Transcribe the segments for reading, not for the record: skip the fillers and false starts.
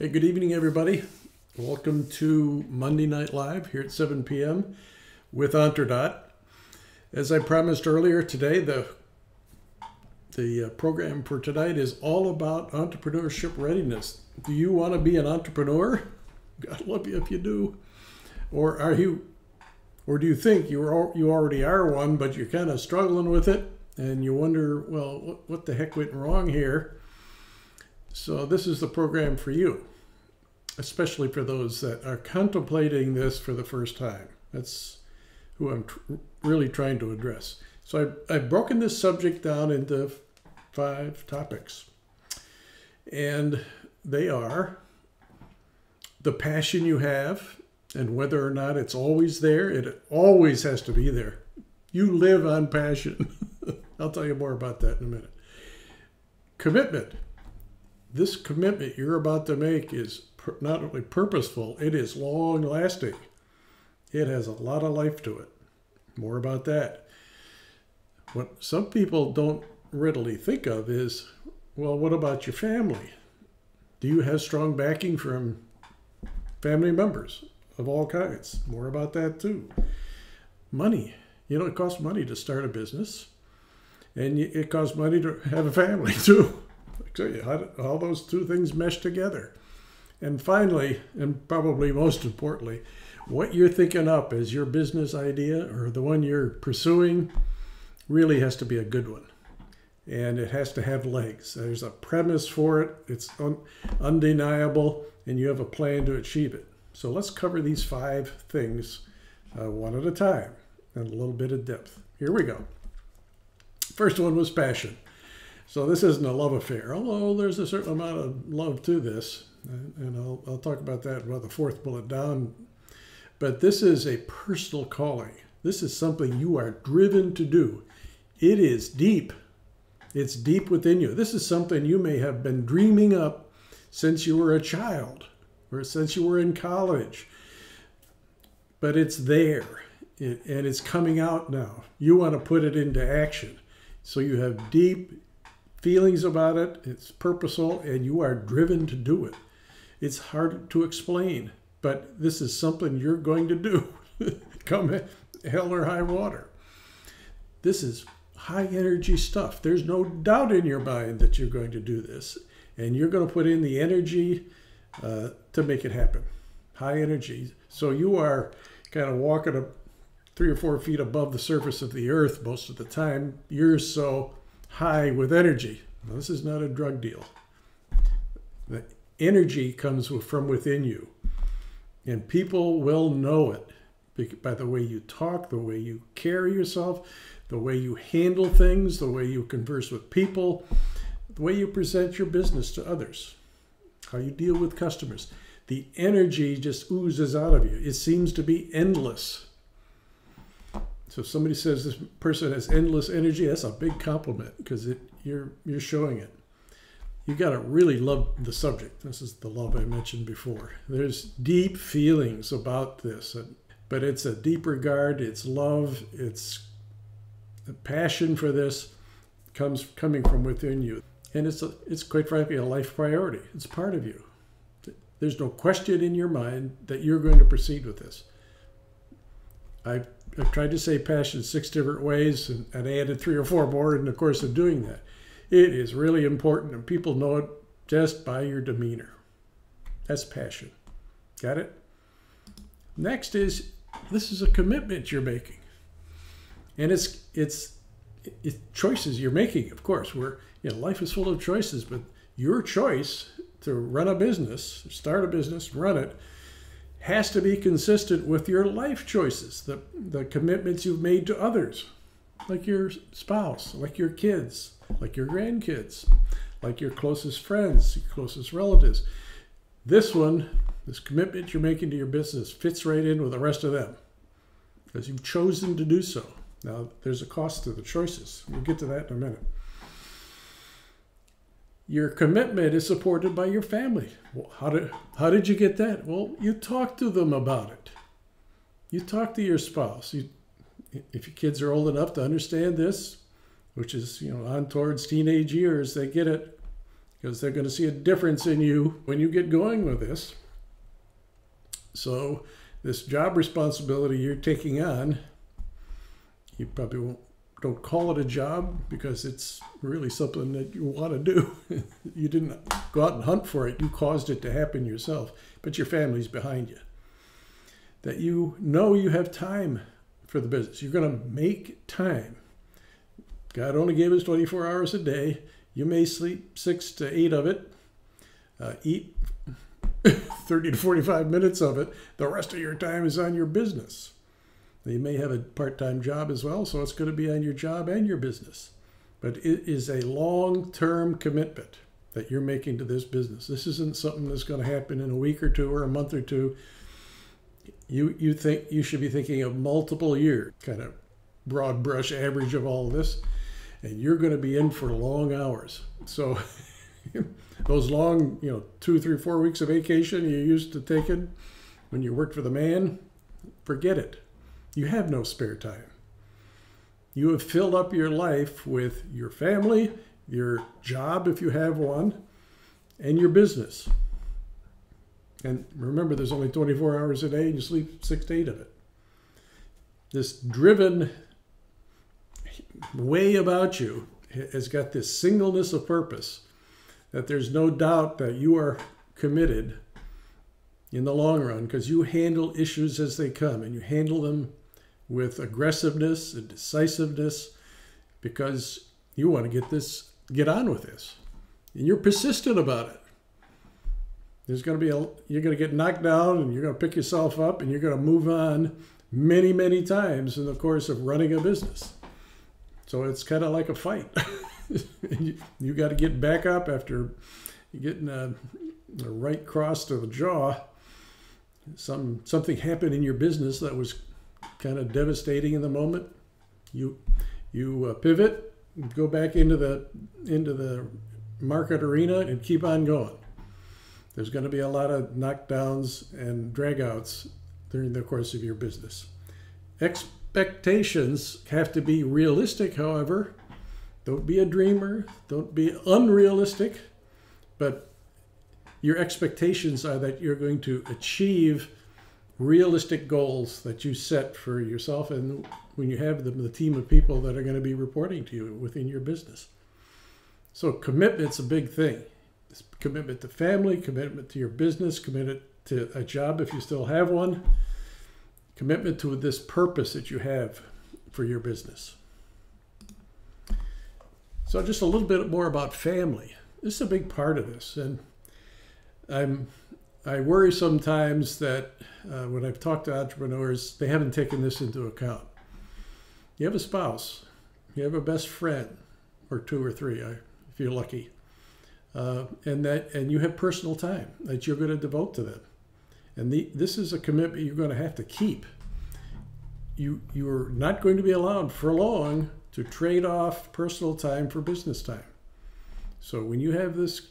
Hey, good evening, everybody. Welcome to Monday Night Live here at 7 p.m. with forethought. As I promised earlier today, the program for tonight is all about entrepreneurship readiness. Do you want to be an entrepreneur? God love you if you do. Or do you think you already are one, but you're kind of struggling with it and you wonder, well, what the heck went wrong here? So this is the program for you, especially for those that are contemplating this for the first time. That's who I'm really trying to address. So I've broken this subject down into 5 topics. And they are the passion you have and whether or not it's always there. It always has to be there. You live on passion. I'll tell you more about that in a minute. Commitment. This commitment you're about to make is not only purposeful, it is long-lasting. It has a lot of life to it. More about that. What some people don't readily think of is, well, what about your family? Do you have strong backing from family members of all kinds? More about that too. Money. You know, it costs money to start a business, and it costs money to have a family too. So how those two things mesh together. And finally, and probably most importantly, what you're thinking up as your business idea or the one you're pursuing really has to be a good one. And it has to have legs. There's a premise for it. It's undeniable, and you have a plan to achieve it. So let's cover these 5 things one at a time and a little bit of depth. Here we go. First one was passion. So this isn't a love affair, although there's a certain amount of love to this. And I'll talk about that about the 4th bullet down. But this is a personal calling. This is something you are driven to do. It is deep. It's deep within you. This is something you may have been dreaming up since you were a child or since you were in college. But it's there, and it's coming out now. You want to put it into action. So you have deep feelings about it, it's purposeful, and you are driven to do it. It's hard to explain, but this is something you're going to do, come hell or high water. This is high energy stuff. There's no doubt in your mind that you're going to do this, and you're going to put in the energy to make it happen. High energy. So you are kind of walking up 3 or 4 feet above the surface of the earth most of the time. You're so high with energy. Now, this is not a drug deal. The energy comes from within you. And people will know it by the way you talk, the way you carry yourself, the way you handle things, the way you converse with people, the way you present your business to others, how you deal with customers. The energy just oozes out of you. It seems to be endless. So if somebody says this person has endless energy, that's a big compliment because you're showing it. You got to really love the subject. This is the love I mentioned before. There's deep feelings about this, but it's a deep regard. It's love. It's a passion for this coming from within you, and it's quite frankly a life priority. It's part of you. There's no question in your mind that you're going to proceed with this. I've tried to say passion 6 different ways and added 3 or 4 more in the course of doing that. It is really important, and people know it just by your demeanor. That's passion. Got it? Next is, this is a commitment you're making. And it's choices you're making, of course. Life is full of choices, but your choice to run a business, start a business, run it, has to be consistent with your life choices, the commitments you've made to others, like your spouse, like your kids, like your grandkids, like your closest friends, your closest relatives. This commitment you're making to your business fits right in with the rest of them because you've chosen to do so. Now, there's a cost to the choices. We'll get to that in a minute. Your commitment is supported by your family. Well, how did you get that? Well, you talk to them about it. You talk to your spouse. If your kids are old enough to understand this, which is on towards teenage years, they get it. because they're going to see a difference in you when you get going with this. So this job responsibility you're taking on, you probably don't call it a job because it's really something that you want to do. You didn't go out and hunt for it. You caused it to happen yourself, but your family's behind you. That you know you have time for the business. You're going to make time. God only gave us 24 hours a day. You may sleep 6 to 8 of it, eat 30 to 45 minutes of it. The rest of your time is on your business. You may have a part-time job as well, so it's going to be on your job and your business. But it is a long-term commitment that you're making to this business. This isn't something that's going to happen in a week or two or a month or two. You think you should be thinking of multiple years, kind of broad brush average of all of this, and you're going to be in for long hours. So those long, 2, 3, 4 weeks of vacation you used to taking when you worked for the man, forget it. You have no spare time. You have filled up your life with your family, your job if you have one, and your business. And remember, there's only 24 hours a day and you sleep 6 to 8 of it. This driven way about you has got this singleness of purpose that there's no doubt that you are committed in the long run because you handle issues as they come and you handle them with aggressiveness and decisiveness because you want to get on with this. And you're persistent about it. There's going to be you're going to get knocked down and you're going to pick yourself up and you're going to move on many, many times in the course of running a business. So it's kind of like a fight. You got to get back up after getting a right cross to the jaw. Something happened in your business that was kind of devastating in the moment. You pivot, go back into the market arena and keep on going. There's going to be a lot of knockdowns and dragouts during the course of your business. Expectations have to be realistic, however. Don't be a dreamer. Don't be unrealistic. But your expectations are that you're going to achieve realistic goals that you set for yourself and when you have the team of people that are going to be reporting to you within your business. So commitment's a big thing. It's commitment to family, commitment to your business, commitment to a job if you still have one, commitment to this purpose that you have for your business. So just a little bit more about family. This is a big part of this. And I worry sometimes that when I've talked to entrepreneurs, they haven't taken this into account. You have a spouse, you have a best friend, or 2 or 3, if you're lucky, and you have personal time that you're going to devote to them. And this is a commitment you're going to have to keep. You're not going to be allowed for long to trade off personal time for business time. So when you have this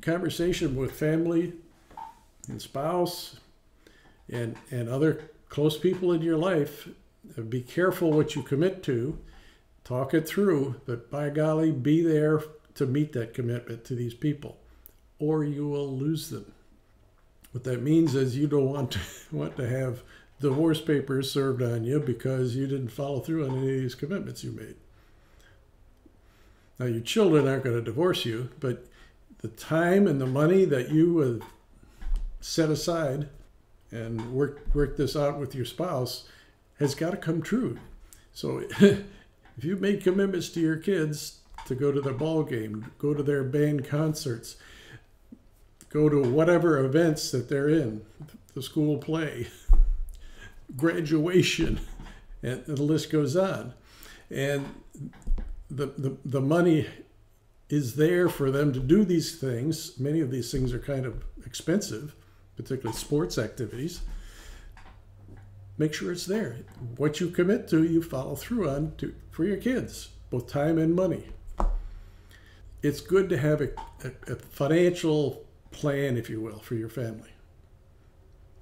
conversation with family and spouse and other close people in your life, be careful what you commit to, talk it through, but by golly, be there to meet that commitment to these people, or you will lose them. What that means is you don't want to have divorce papers served on you because you didn't follow through on any of these commitments you made. Now, your children aren't going to divorce you, but the time and the money that you have set aside and work this out with your spouse has got to come true. So if you've made commitments to your kids to go to their ball game, go to their band concerts, go to whatever events that they're in, the school play, graduation, and the list goes on. And the money is there for them to do these things. Many of these things are kind of expensive, particularly sports activities. Make sure it's there. What you commit to, you follow through on for your kids, both time and money. It's good to have a financial plan, if you will, for your family,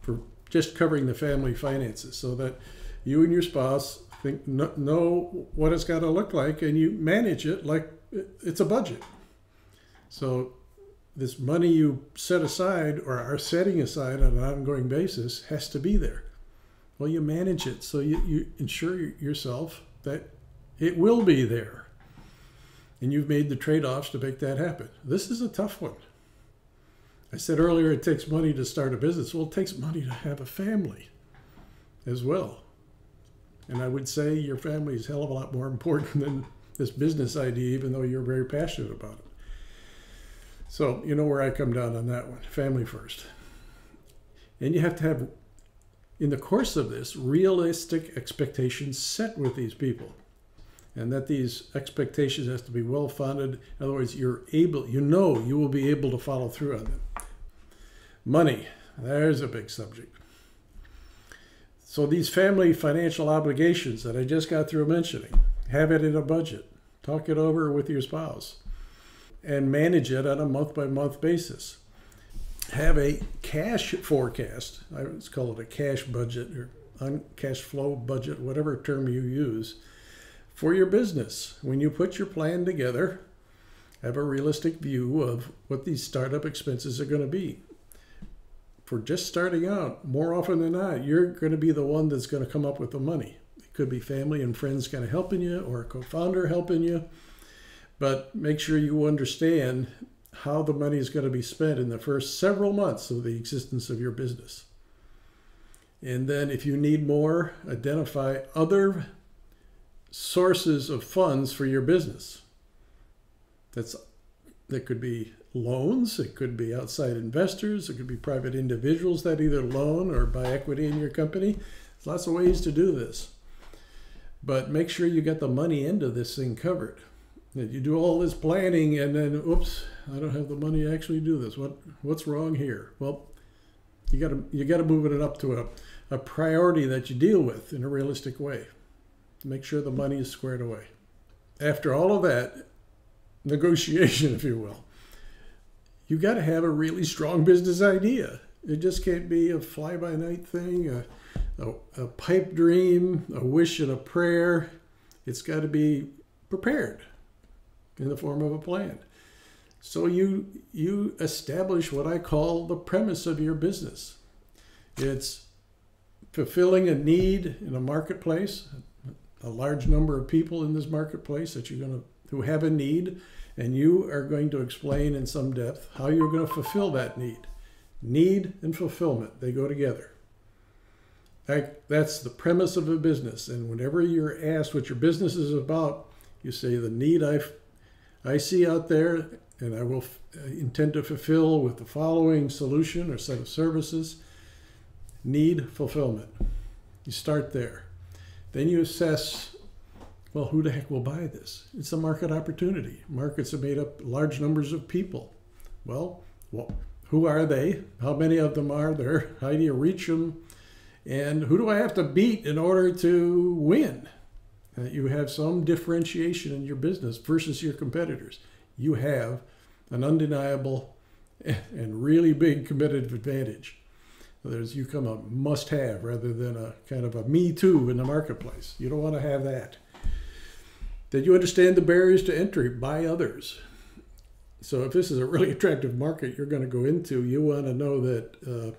for just covering the family finances so that you and your spouse know what it's got to look like and you manage it like it's a budget. So this money you set aside or are setting aside on an ongoing basis has to be there. Well, you manage it so you ensure yourself that it will be there. And you've made the trade-offs to make that happen. This is a tough one. I said earlier it takes money to start a business. Well, it takes money to have a family as well. And I would say your family is a hell of a lot more important than this business idea, even though you're very passionate about it. So you know where I come down on that one. Family first. And you have to have, in the course of this, realistic expectations set with these people. And that these expectations have to be well-founded. In other words, you will be able to follow through on them. Money, there's a big subject. So these family financial obligations that I just got through mentioning, have it in a budget. Talk it over with your spouse. And manage it on a month-by-month basis. Have a cash forecast. Let's call it a cash budget or cash flow budget, whatever term you use, for your business. When you put your plan together, have a realistic view of what these startup expenses are going to be. For just starting out, more often than not, you're going to be the one that's going to come up with the money. It could be family and friends kind of helping you or a co-founder helping you. But make sure you understand how the money is going to be spent in the first several months of the existence of your business. And then if you need more, identify other sources of funds for your business. That could be loans, it could be outside investors, it could be private individuals that either loan or buy equity in your company. There's lots of ways to do this. But make sure you get the money end of this thing covered. That you do all this planning and then, oops, I don't have the money to actually do this. What's wrong here? Well, you got to move it up to a priority that you deal with in a realistic way. Make sure the money is squared away. After all of that negotiation, if you will, you got to have a really strong business idea. It just can't be a fly-by-night thing, a pipe dream, a wish and a prayer. It's got to be prepared in the form of a plan. So you establish what I call the premise of your business. It's fulfilling a need in a marketplace, a large number of people in this marketplace who have a need, and you are going to explain in some depth how you're going to fulfill that need. Need and fulfillment, they go together. That's the premise of a business. And whenever you're asked what your business is about, you say the need I see out there, and I will intend to fulfill with the following solution or set of services. Need fulfillment. You start there. Then you assess, well, who the heck will buy this? It's a market opportunity. Markets are made up of large numbers of people. Well, who are they? How many of them are there? How do you reach them? And who do I have to beat in order to win? You have some differentiation in your business versus your competitors. You have an undeniable and really big competitive advantage. You come a must-have rather than a kind of a me-too in the marketplace. You don't want to have that. That you understand the barriers to entry by others. So if this is a really attractive market you're going to go into, you want to know that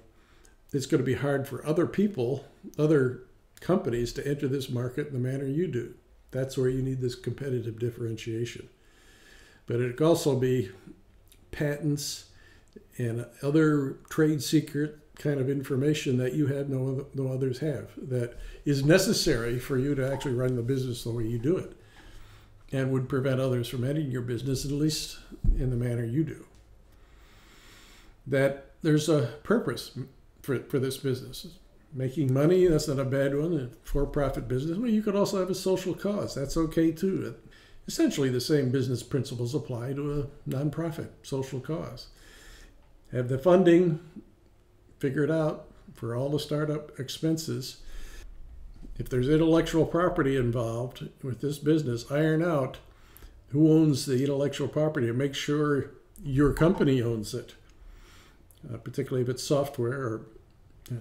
it's going to be hard for other people, other companies to enter this market in the manner you do. That's where you need this competitive differentiation. But it could also be patents and other trade secret kind of information that you have no others have, that is necessary for you to actually run the business the way you do it, and would prevent others from entering your business, at least in the manner you do. That there's a purpose for this business. Making money, that's not a bad one. A for-profit business, well, you could also have a social cause. That's okay too. Essentially the same business principles apply to a nonprofit social cause. Have the funding, figure it out for all the startup expenses. If there's intellectual property involved with this business, iron out who owns the intellectual property and make sure your company owns it, particularly if it's software or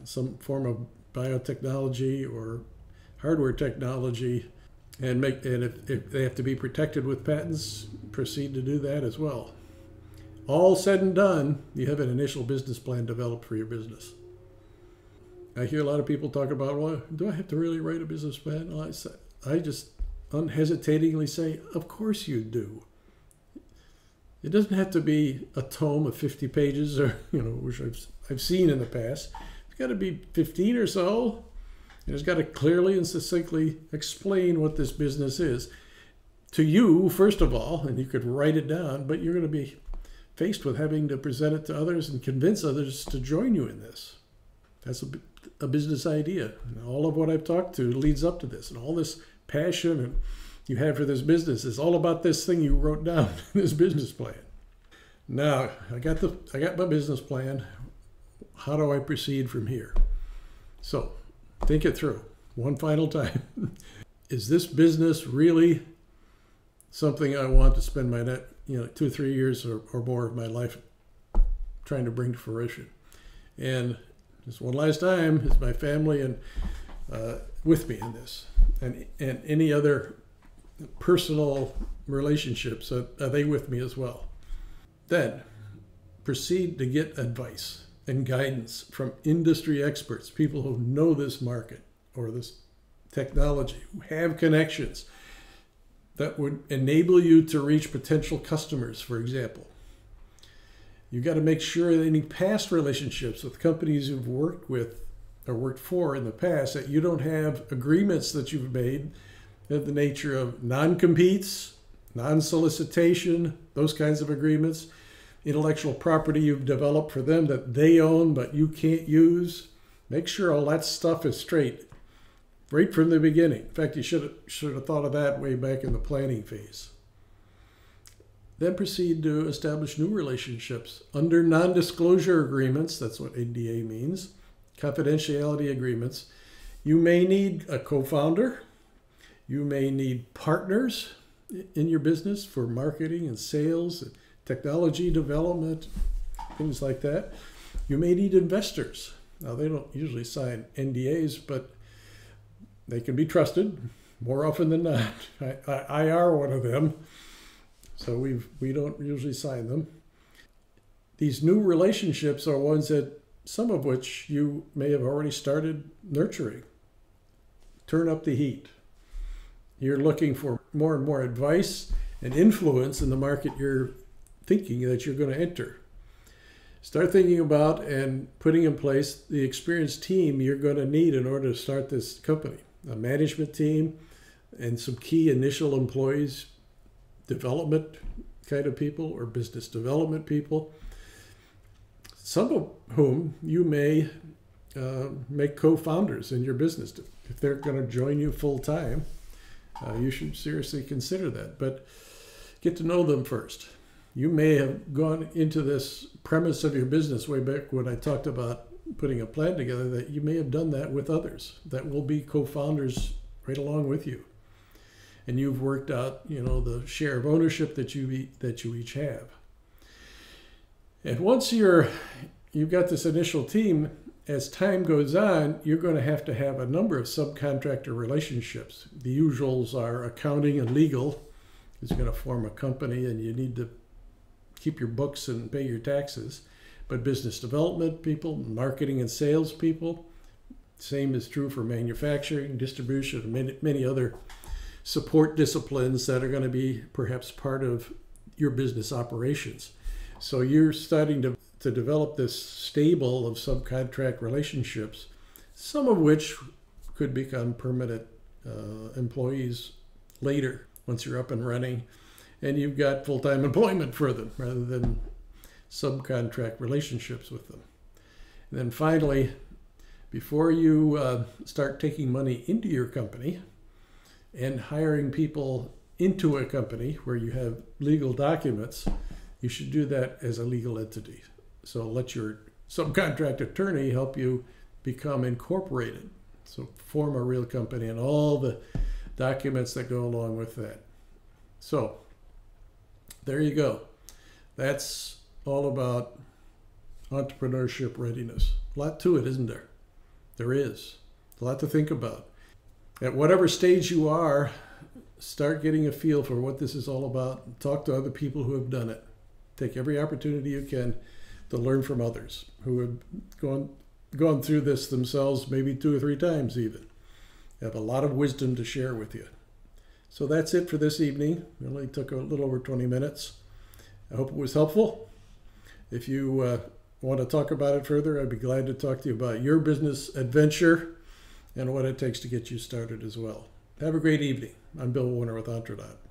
some form of biotechnology or hardware technology, and if they have to be protected with patents, proceed to do that as well. all said and done, you have an initial business plan developed for your business. I hear a lot of people talk about, well, do I have to really write a business plan? Well, I just unhesitatingly say, of course you do. It doesn't have to be a tome of 50 pages or, which I've seen in the past. It's got to be 15 or so. And it's got to clearly and succinctly explain what this business is to you, first of all, and you could write it down, but you're going to be faced with having to present it to others and convince others to join you in this. That's a business idea. And all of what I've talked to leads up to this, and all this passion and you have for this business is all about this thing you wrote down, this business plan. Now, I got my business plan. How do I proceed from here? So, think it through one final time. Is this business really something I want to spend my 2 or 3 years or more of my life trying to bring to fruition? And just one last time, is my family and with me in this, and any other personal relationships, are they with me as well? Then proceed to get advice and guidance from industry experts, people who know this market or this technology, who have connections that would enable you to reach potential customers, for example. You've got to make sure that any past relationships with companies you've worked with or worked for in the past, that you don't have agreements that you've made of the nature of non-competes, non-solicitation, those kinds of agreements, intellectual property you've developed for them that they own but you can't use. Make sure all that stuff is straight right from the beginning. In fact, you should have thought of that way back in the planning phase. Then proceed to establish new relationships under non-disclosure agreements. That's what NDA means. Confidentiality agreements. You may need a co-founder. You may need partners in your business for marketing and sales, and technology development, things like that. You may need investors. Now, they don't usually sign NDAs, but they can be trusted more often than not. I are one of them, so we don't usually sign them. These new relationships are ones that some of which you may have already started nurturing. Turn up the heat. You're looking for more and more advice and influence in the market you're thinking that you're going to enter. Start thinking about and putting in place the experienced team you're going to need in order to start this company. A management team and some key initial employees, development kind of people or business development people, some of whom you may make co-founders in your business. If they're going to join you full time, you should seriously consider that. But get to know them first. You may have gone into this premise of your business way back when I talked about putting a plan together, that you may have done that with others that will be co-founders right along with you. And you've worked out, the share of ownership that you each have. And once you've got this initial team, as time goes on, you're going to have a number of subcontractor relationships. The usuals are accounting and legal, because you're going to form a company and you need to keep your books and pay your taxes. But business development people, marketing and sales people, same is true for manufacturing, distribution, and many other support disciplines that are going to be perhaps part of your business operations. So you're starting to develop this stable of subcontract relationships, some of which could become permanent employees later once you're up and running and you've got full-time employment for them rather than subcontract relationships with them. And then finally, before you start taking money into your company and hiring people into a company where you have legal documents, you should do that as a legal entity. So let your subcontract attorney help you become incorporated. So form a real company and all the documents that go along with that. So there you go. That's all about entrepreneurship readiness. A lot to it, isn't there? There is. A lot to think about. At whatever stage you are, start getting a feel for what this is all about. Talk to other people who have done it. Take every opportunity you can to learn from others who have gone through this themselves, maybe 2 or 3 times even. Have a lot of wisdom to share with you. So that's it for this evening. It only took a little over 20 minutes. I hope it was helpful. If you want to talk about it further, I'd be glad to talk to you about your business adventure and what it takes to get you started as well. Have a great evening. I'm Bill Warner with Forethought.